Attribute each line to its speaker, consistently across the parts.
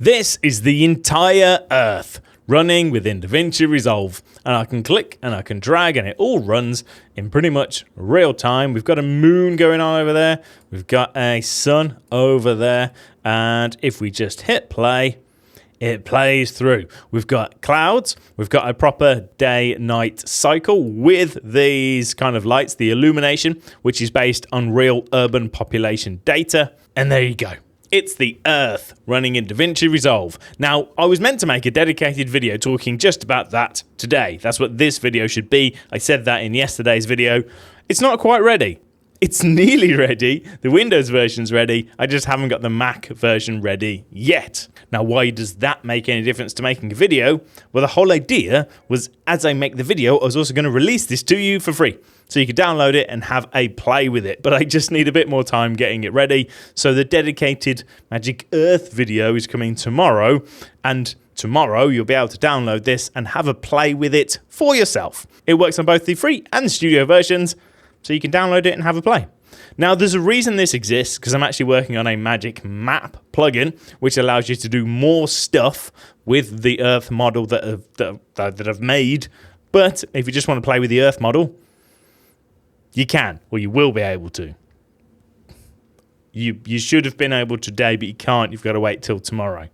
Speaker 1: This is the entire Earth running within DaVinci Resolve, and I can click and I can drag and it all runs in pretty much real time. We've got a moon going on over there, we've got a sun over there, and if we just hit play, it plays through. We've got clouds, we've got a proper day-night cycle with these kind of lights, the illumination, which is based on real urban population data, and there you go. It's the Earth running in DaVinci Resolve. Now, I was meant to make a dedicated video talking just about that today. That's what this video should be. I said that in yesterday's video. It's not quite ready. It's nearly ready. The Windows version's ready. I just haven't got the Mac version ready yet. Now, why does that make any difference to making a video? Well, the whole idea was, as I make the video, I was also going to release this to you for free. So you could download it and have a play with it. But I just need a bit more time getting it ready. So the dedicated Magic Earth video is coming tomorrow. And tomorrow you'll be able to download this and have a play with it for yourself. It works on both the free and the studio versions. So you can download it and have a play. Now, there's a reason this exists, because I'm actually working on a Magic Map plugin, which allows you to do more stuff with the Earth model that I've made. But if you just want to play with the Earth model, you can, or you will be able to. You should have been able today, but you can't. You've got to wait till tomorrow.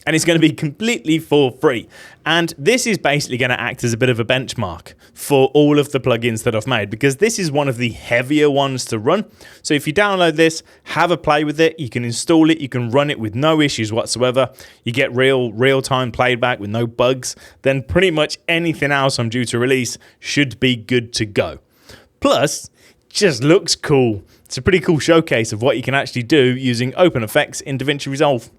Speaker 1: And it's going to be completely for free. And this is basically going to act as a bit of a benchmark for all of the plugins that I've made, because this is one of the heavier ones to run. So if you download this, have a play with it, you can install it, you can run it with no issues whatsoever. You get real-time playback with no bugs. Then pretty much anything else I'm due to release should be good to go. Plus, just looks cool. It's a pretty cool showcase of what you can actually do using open effects in DaVinci Resolve.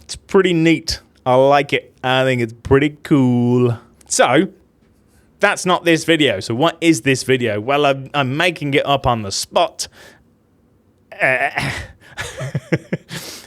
Speaker 1: It's pretty neat. I like it. I think it's pretty cool. So, that's not this video. So what is this video? Well, I'm making it up on the spot.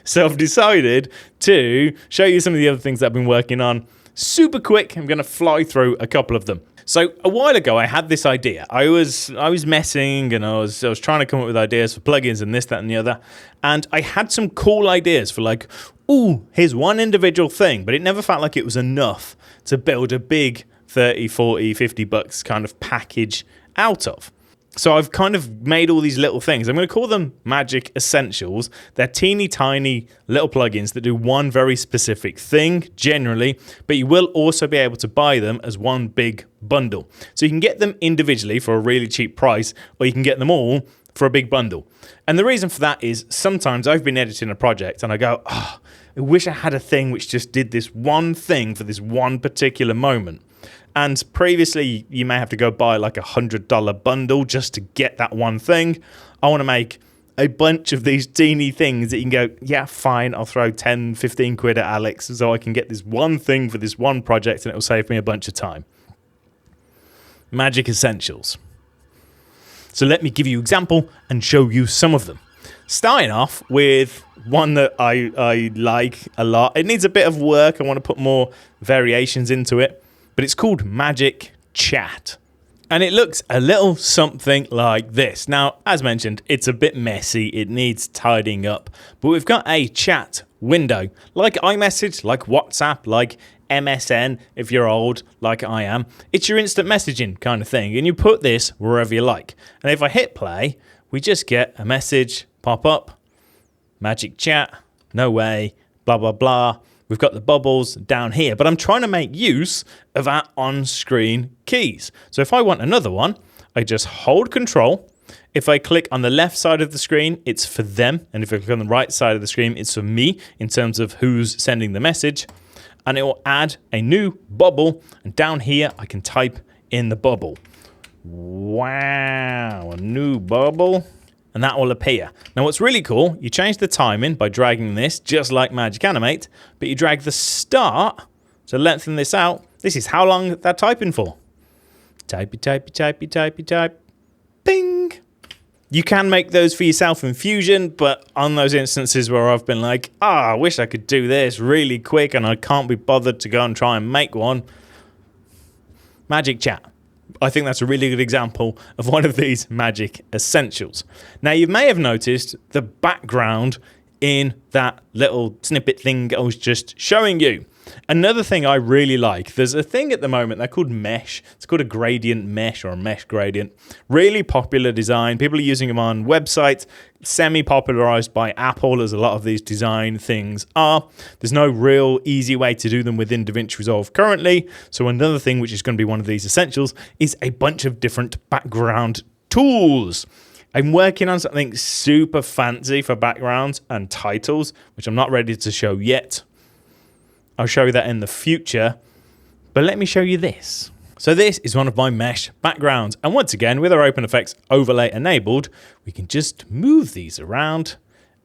Speaker 1: So I've decided to show you some of the other things that I've been working on. Super quick, I'm going to fly through a couple of them. So a while ago, I had this idea. I was messing and I was trying to come up with ideas for plugins and this, that, and the other. And I had some cool ideas for like, ooh, here's one individual thing. But it never felt like it was enough to build a big 30, 40, 50 bucks kind of package out of. So I've kind of made all these little things. I'm going to call them Magic Essentials. They're teeny tiny little plugins that do one very specific thing generally, but you will also be able to buy them as one big bundle. So you can get them individually for a really cheap price, or you can get them all for a big bundle. And the reason for that is sometimes I've been editing a project and I go, oh, I wish I had a thing which just did this one thing for this one particular moment. And previously, you may have to go buy like $100 bundle just to get that one thing. I want to make a bunch of these teeny things that you can go, yeah, fine, I'll throw 10, 15 quid at Alex so I can get this one thing for this one project and it will save me a bunch of time. Magic Essentials. So let me give you an example and show you some of them. Starting off with one that I like a lot. It needs a bit of work. I want to put more variations into it. But it's called Magic Chat. And it looks a little something like this. Now, as mentioned, it's a bit messy. It needs tidying up. But we've got a chat window, like iMessage, like WhatsApp, like MSN, if you're old, like I am. It's your instant messaging kind of thing. And you put this wherever you like. And if I hit play, we just get a message pop up. Magic Chat, no way, blah, blah, blah. We've got the bubbles down here, but I'm trying to make use of our on-screen keys. So if I want another one, I just hold Control. If I click on the left side of the screen, it's for them. And if I click on the right side of the screen, it's for me in terms of who's sending the message. And it will add a new bubble. And down here, I can type in the bubble. Wow, a new bubble. And that will appear. Now what's really cool, you change the timing by dragging this, just like Magic Animate, but you drag the start to lengthen this out. This is how long they're typing for. Typey, typey, typey, typey, type. Bing! You can make those for yourself in Fusion, but on those instances where I've been like, I wish I could do this really quick and I can't be bothered to go and try and make one, Magic Chat. I think that's a really good example of one of these Magic Essentials. Now, you may have noticed the background in that little snippet thing I was just showing you. Another thing I really like, there's a thing at the moment, they're called mesh. It's called a gradient mesh or a mesh gradient. Really popular design. People are using them on websites, semi-popularized by Apple, as a lot of these design things are. There's no real easy way to do them within DaVinci Resolve currently. So another thing which is going to be one of these essentials is a bunch of different background tools. I'm working on something super fancy for backgrounds and titles, which I'm not ready to show yet. I'll show you that in the future, but let me show you this. So this is one of my mesh backgrounds. And once again, with our OpenEffects overlay enabled, we can just move these around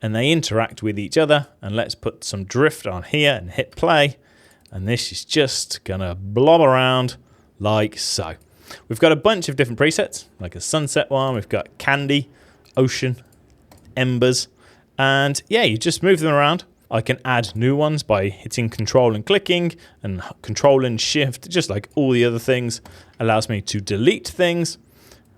Speaker 1: and they interact with each other. And let's put some drift on here and hit play. And this is just gonna blob around like so. We've got a bunch of different presets, like a sunset one. We've got candy, ocean, embers, and yeah, you just move them around. I can add new ones by hitting control and clicking, and control and shift, just like all the other things. Allows me to delete things,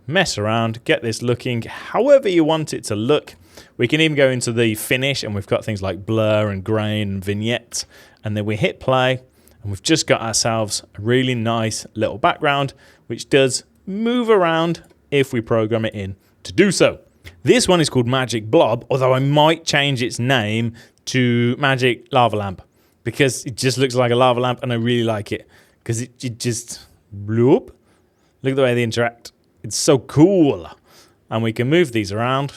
Speaker 1: mess around, get this looking however you want it to look. We can even go into the finish, and we've got things like blur and grain and vignettes, and then we hit play, and we've just got ourselves a really nice little background, which does move around if we program it in to do so. This one is called Magic Blob, although I might change its name to Magic Lava Lamp, because it just looks like a lava lamp and I really like it, because it just bloop. Look at the way they interact. It's so cool. And we can move these around.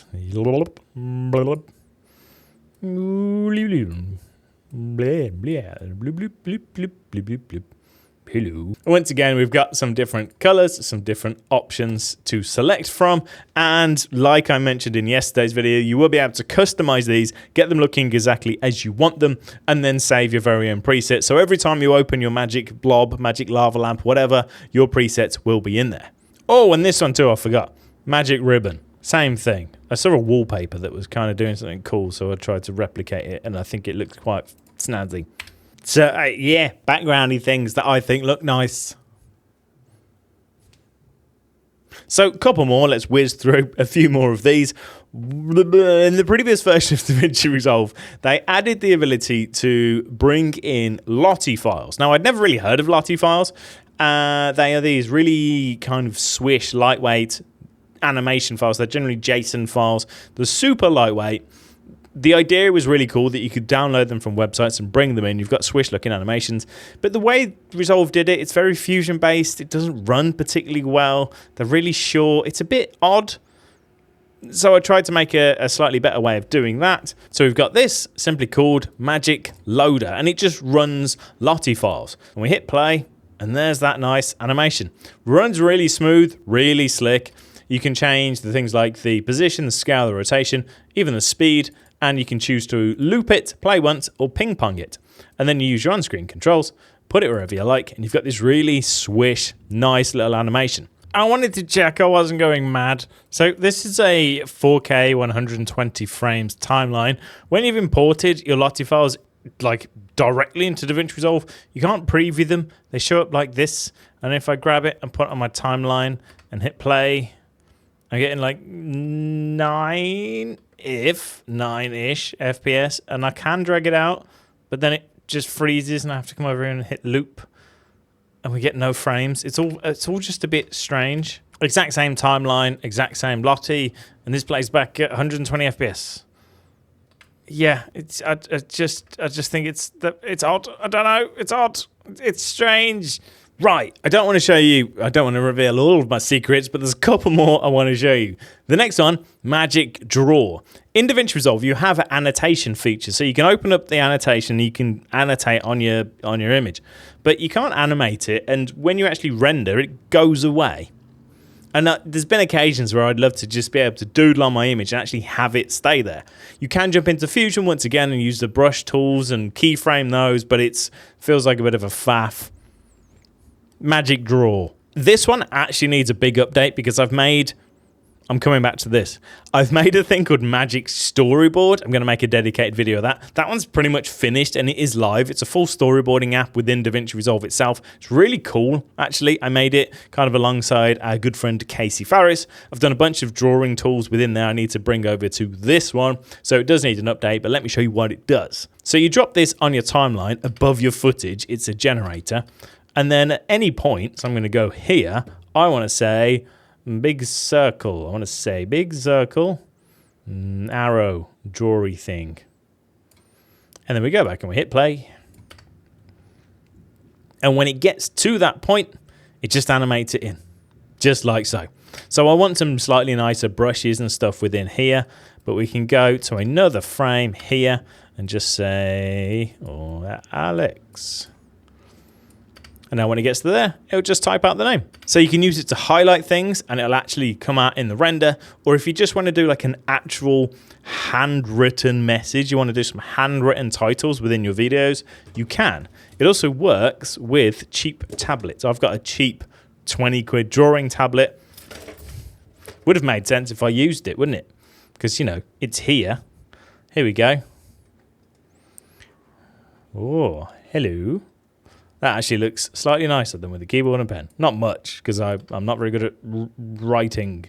Speaker 1: Hello. Once again, we've got some different colors, some different options to select from. And like I mentioned in yesterday's video, you will be able to customize these, get them looking exactly as you want them, and then save your very own preset. So every time you open your Magic Blob, Magic Lava Lamp, whatever, your presets will be in there. Oh, and this one too, I forgot. Magic Ribbon. Same thing. I saw a wallpaper that was kind of doing something cool, so I tried to replicate it, and I think it looked quite snazzy. So, yeah, backgroundy things that I think look nice. So, a couple more. Let's whiz through a few more of these. In the previous version of DaVinci Resolve, they added the ability to bring in Lottie files. Now, I'd never really heard of Lottie files. They are these really kind of swish, lightweight animation files. They're generally JSON files. They're super lightweight. The idea was really cool that you could download them from websites and bring them in. You've got swish-looking animations. But the way Resolve did it, it's very Fusion-based. It doesn't run particularly well. They're really short. It's a bit odd. So I tried to make a slightly better way of doing that. So we've got this, simply called Magic Loader. And it just runs Lottie files. And we hit play, and there's that nice animation. Runs really smooth, really slick. You can change the things like the position, the scale, the rotation, even the speed. And you can choose to loop it, play once, or ping pong it. And then you use your on-screen controls, put it wherever you like, and you've got this really swish, nice little animation. I wanted to check I wasn't going mad. So this is a 4K 120 frames timeline. When you've imported your Lottie files like directly into DaVinci Resolve, you can't preview them. They show up like this. And if I grab it and put it on my timeline and hit play, I'm getting like 9-ish FPS, and I can drag it out, but then it just freezes and I have to come over here and hit loop, and we get no frames. It's all just a bit strange. Exact same timeline, exact same Lottie, and this plays back at 120 FPS. Yeah, I just think it's odd. I don't know. It's odd. It's strange. Right, I don't want to show you, I don't want to reveal all of my secrets, but there's a couple more I want to show you. The next one, Magic Draw. In DaVinci Resolve, you have an annotation feature, so you can open up the annotation, you can annotate on your image, but you can't animate it, and when you actually render, it goes away. And there's been occasions where I'd love to just be able to doodle on my image and actually have it stay there. You can jump into Fusion once again and use the brush tools and keyframe those, but it feels like a bit of a faff. Magic Draw. This one actually needs a big update because I've made I'm coming back to this. I've made a thing called Magic Storyboard. I'm going to make a dedicated video of that. That one's pretty much finished and it is live. It's a full storyboarding app within DaVinci Resolve itself. It's really cool, actually. I made it kind of alongside our good friend Casey Farris. I've done a bunch of drawing tools within there I need to bring over to this one. So it does need an update, but let me show you what it does. So you drop this on your timeline above your footage. It's a generator. And then at any point, so I'm going to go here, I want to say big circle. I want to say big circle, arrow, drawy thing. And then we go back and we hit play. And when it gets to that point, it just animates it in, just like so. So I want some slightly nicer brushes and stuff within here, but we can go to another frame here and just say, oh, Alex. And now when it gets to there, it'll just type out the name. So you can use it to highlight things and it'll actually come out in the render. Or if you just want to do like an actual handwritten message, you want to do some handwritten titles within your videos, you can. It also works with cheap tablets. I've got a cheap 20 quid drawing tablet. Would have made sense if I used it, wouldn't it? Because, you know, it's here. Here we go. Oh, hello. That actually looks slightly nicer than with a keyboard and pen. Not much, because I'm not very good at writing.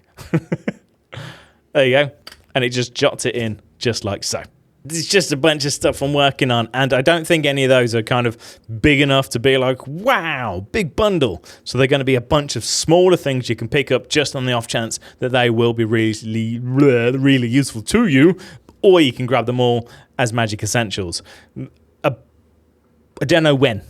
Speaker 1: There you go. And it just jots it in just like so. It's just a bunch of stuff I'm working on, and I don't think any of those are kind of big enough to be like, wow, big bundle. So they're going to be a bunch of smaller things you can pick up just on the off chance that they will be really useful to you, or you can grab them all as Magic Essentials. I don't know when.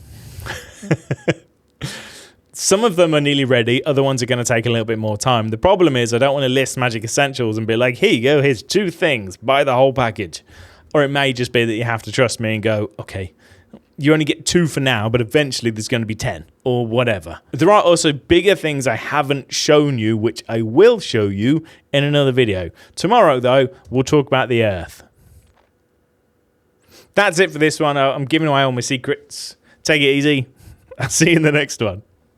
Speaker 1: Some of them are nearly ready. Other ones are going to take a little bit more time. The problem is I don't want to list Magic Essentials and be like, here you go, here's 2 things, buy the whole package. Or it may just be that you have to trust me and go, okay, you only get 2 for now, but eventually there's going to be 10 or whatever. There are also bigger things I haven't shown you, which I will show you in another video. Tomorrow, though, we'll talk about the Earth. That's it for this one. I'm giving away all my secrets. Take it easy. I'll see you in the next one.